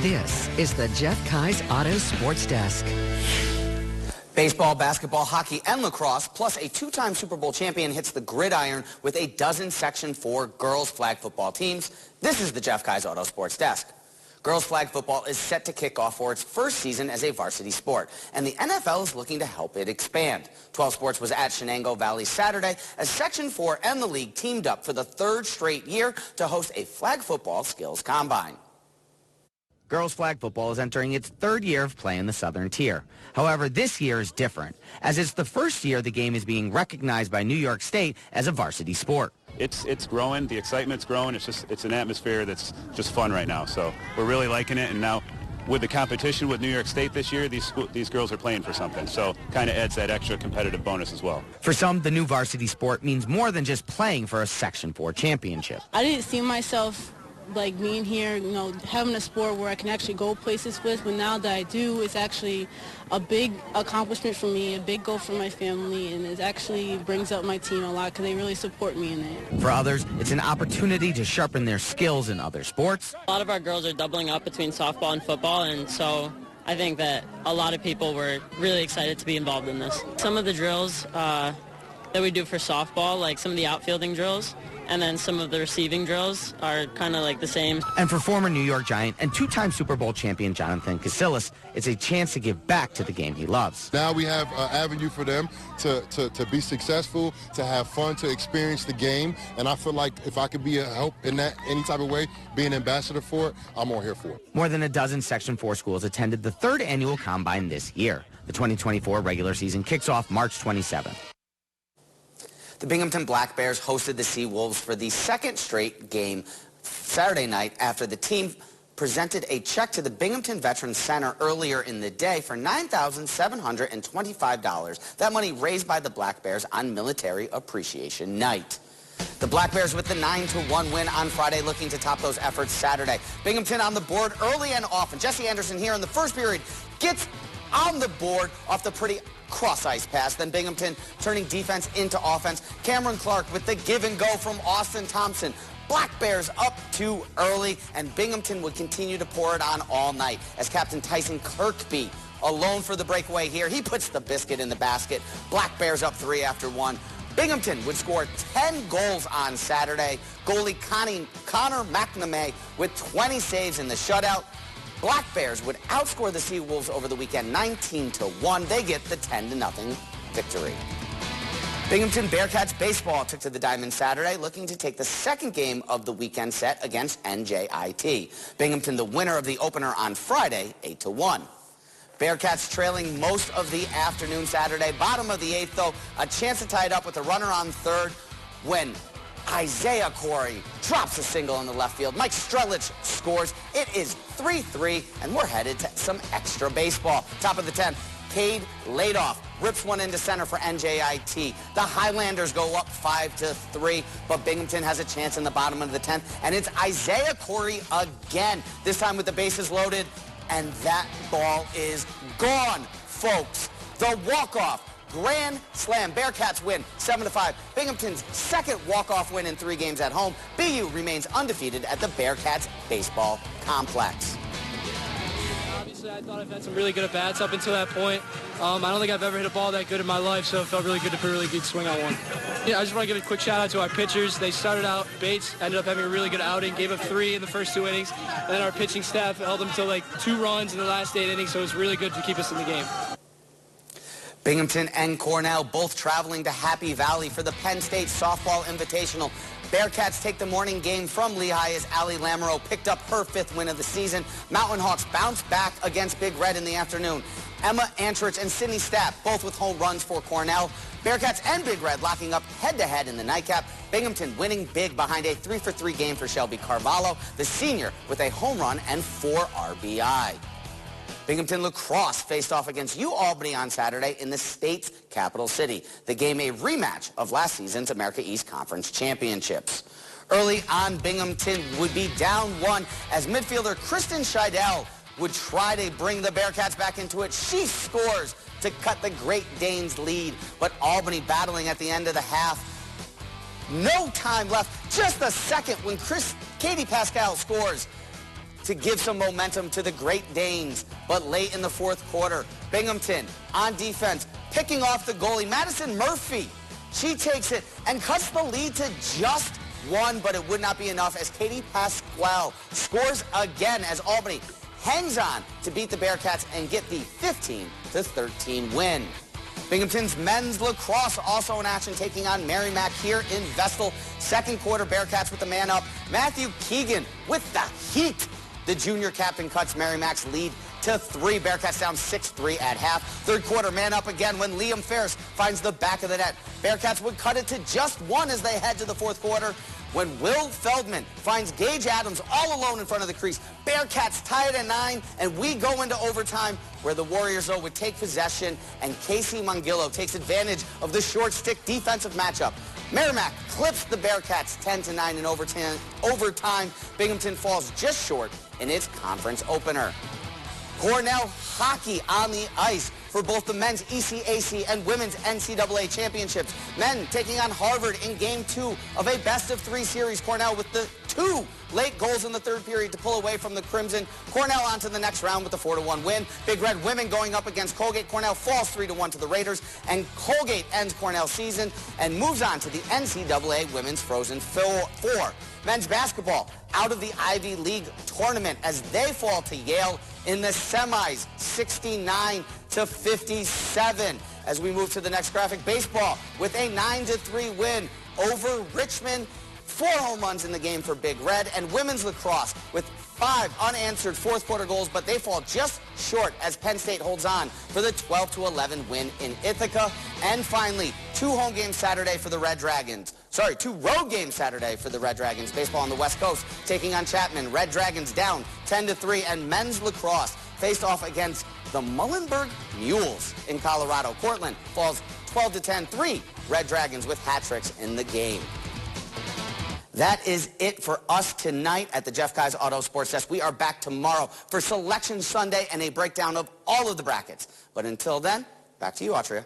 This is the Jeff Kies Auto Sports Desk. Baseball, basketball, hockey, and lacrosse, plus a two-time Super Bowl champion hits the gridiron with a dozen Section 4 girls flag football teams. This is the Jeff Kies Auto Sports Desk. Girls flag football is set to kick off for its first season as a varsity sport, and the NFL is looking to help it expand. 12 Sports was at Chenango Valley Saturday as Section 4 and the league teamed up for the third straight year to host a flag football skills combine. Girls flag football is entering its third year of play in the Southern Tier. However, this year is different, as it's the first year the game is being recognized by New York State as a varsity sport. It's growing. The excitement's growing. It's an atmosphere that's just fun right now. So we're really liking it. And now with the competition with New York State this year, these girls are playing for something. So kind of adds that extra competitive bonus as well. For some, the new varsity sport means more than just playing for a Section 4 championship. I didn't see myself like being here, having a sport where I can actually go places with, but now that I do, it's actually a big accomplishment for me, a big goal for my family, and it actually brings up my team a lot because they really support me in it. For others, it's an opportunity to sharpen their skills in other sports. A lot of our girls are doubling up between softball and football, and so I think that a lot of people were really excited to be involved in this. Some of the drills that we do for softball, like some of the outfielding drills, and then some of the receiving drills are kind of like the same. And for former New York Giant and two-time Super Bowl champion Jonathan Casillas, it's a chance to give back to the game he loves. Now we have an avenue for them to be successful, to have fun, to experience the game. And I feel like if I could be a help in that any type of way, be an ambassador for it, I'm all here for it. More than a dozen Section 4 schools attended the third annual combine this year. The 2024 regular season kicks off March 27th. The Binghamton Black Bears hosted the Sea Wolves for the second straight game Saturday night after the team presented a check to the Binghamton Veterans Center earlier in the day for $9,725. That money raised by the Black Bears on Military Appreciation Night. The Black Bears with the 9-1 win on Friday, looking to top those efforts Saturday. Binghamton on the board early and often. Jesse Anderson here in the first period gets on the board off the pretty cross-ice pass. Then Binghamton turning defense into offense. Cameron Clark with the give and go from Austin Thompson. Black Bears up too early, and Binghamton would continue to pour it on all night as Captain Tyson Kirkby alone for the breakaway here. He puts the biscuit in the basket. Black Bears up 3 after 1. Binghamton would score 10 goals on Saturday. Goalie Connor McNamee with 20 saves in the shutout. Black Bears would outscore the Sea Wolves over the weekend 19-1. They get the 10-0 victory. Binghamton Bearcats Baseball took to the diamond Saturday, looking to take the second game of the weekend set against NJIT. Binghamton the winner of the opener on Friday, 8-1. Bearcats trailing most of the afternoon Saturday. Bottom of the 8th, though, a chance to tie it up with a runner on third when Isaiah Corey drops a single in the left field. Mike Strelich scores. It is 3-3, and we're headed to some extra baseball. Top of the 10th, Cade Ladoff rips one into center for NJIT. The Highlanders go up 5-3, but Binghamton has a chance in the bottom of the 10th, and it's Isaiah Corey again, this time with the bases loaded, and that ball is gone, folks. The walk-off grand slam. Bearcats win 7-5. Binghamton's second walk-off win in 3 games at home. BU remains undefeated at the Bearcats Baseball Complex. Obviously, I thought I've had some really good at-bats up until that point. I don't think I've ever hit a ball that good in my life, so it felt really good to put a really good swing on one. Yeah, I just want to give a quick shout-out to our pitchers. They started out, Bates ended up having a really good outing, gave up 3 in the first 2 innings, and then our pitching staff held them to like 2 runs in the last 8 innings, so it was really good to keep us in the game. Binghamton and Cornell both traveling to Happy Valley for the Penn State Softball Invitational. Bearcats take the morning game from Lehigh as Allie Lamoureux picked up her 5th win of the season. Mountain Hawks bounce back against Big Red in the afternoon. Emma Antrich and Sydney Stapp both with home runs for Cornell. Bearcats and Big Red locking up head-to-head in the nightcap. Binghamton winning big behind a 3-for-3 game for Shelby Carvalho, the senior, with a home run and 4 RBI. Binghamton Lacrosse faced off against UAlbany on Saturday in the state's capital city. The game a rematch of last season's America East Conference Championships. Early on, Binghamton would be down 1 as midfielder Kristen Scheidel would try to bring the Bearcats back into it. She scores to cut the Great Danes' lead, but Albany battling at the end of the half. No time left, just a second when Katie Pascal scores to give some momentum to the Great Danes. But late in the fourth quarter, Binghamton on defense, picking off the goalie, Madison Murphy. She takes it and cuts the lead to just one, but it would not be enough as Katie Pasquale scores again as Albany hangs on to beat the Bearcats and get the 15-13 win. Binghamton's men's lacrosse also in action, taking on Merrimack here in Vestal. Second quarter, Bearcats with the man up. Matthew Keegan with the heat. The junior captain cuts Merrimack's lead to 3. Bearcats down 6-3 at half. Third quarter, man up again when Liam Ferris finds the back of the net. Bearcats would cut it to just 1 as they head to the fourth quarter, when Will Feldman finds Gage Adams all alone in front of the crease. Bearcats tie it at 9, and we go into overtime, where the Warriors, though, would take possession, and Casey Mongillo takes advantage of the short stick defensive matchup. Merrimack clips the Bearcats 10-9 in overtime. Binghamton falls just short in its conference opener. Cornell hockey on the ice for both the men's ECAC and women's NCAA championships. Men taking on Harvard in Game 2 of a best-of-3 series. Cornell with the 2 late goals in the third period to pull away from the Crimson. Cornell on to the next round with a 4-1 win. Big Red women going up against Colgate. Cornell falls 3-1 to the Raiders, and Colgate ends Cornell's season and moves on to the NCAA Women's Frozen Four. Men's basketball out of the Ivy League tournament as they fall to Yale in the semis, 69-57. As we move to the next graphic, baseball with a 9-3 win over Richmond. 4 home runs in the game for Big Red, and women's lacrosse with 5 unanswered fourth quarter goals, but they fall just short as Penn State holds on for the 12-11 win in Ithaca. And finally, 2 home games Saturday for the Red Dragons. 2 road games Saturday for the Red Dragons. Baseball on the West Coast taking on Chapman. Red Dragons down 10-3, and men's lacrosse faced off against the Muhlenberg Mules in Colorado. Cortland falls 12-10, 3 Red Dragons with hat tricks in the game. That is it for us tonight at the Jeff Kies Auto Sports Desk. We are back tomorrow for Selection Sunday and a breakdown of all of the brackets. But until then, back to you, Autria.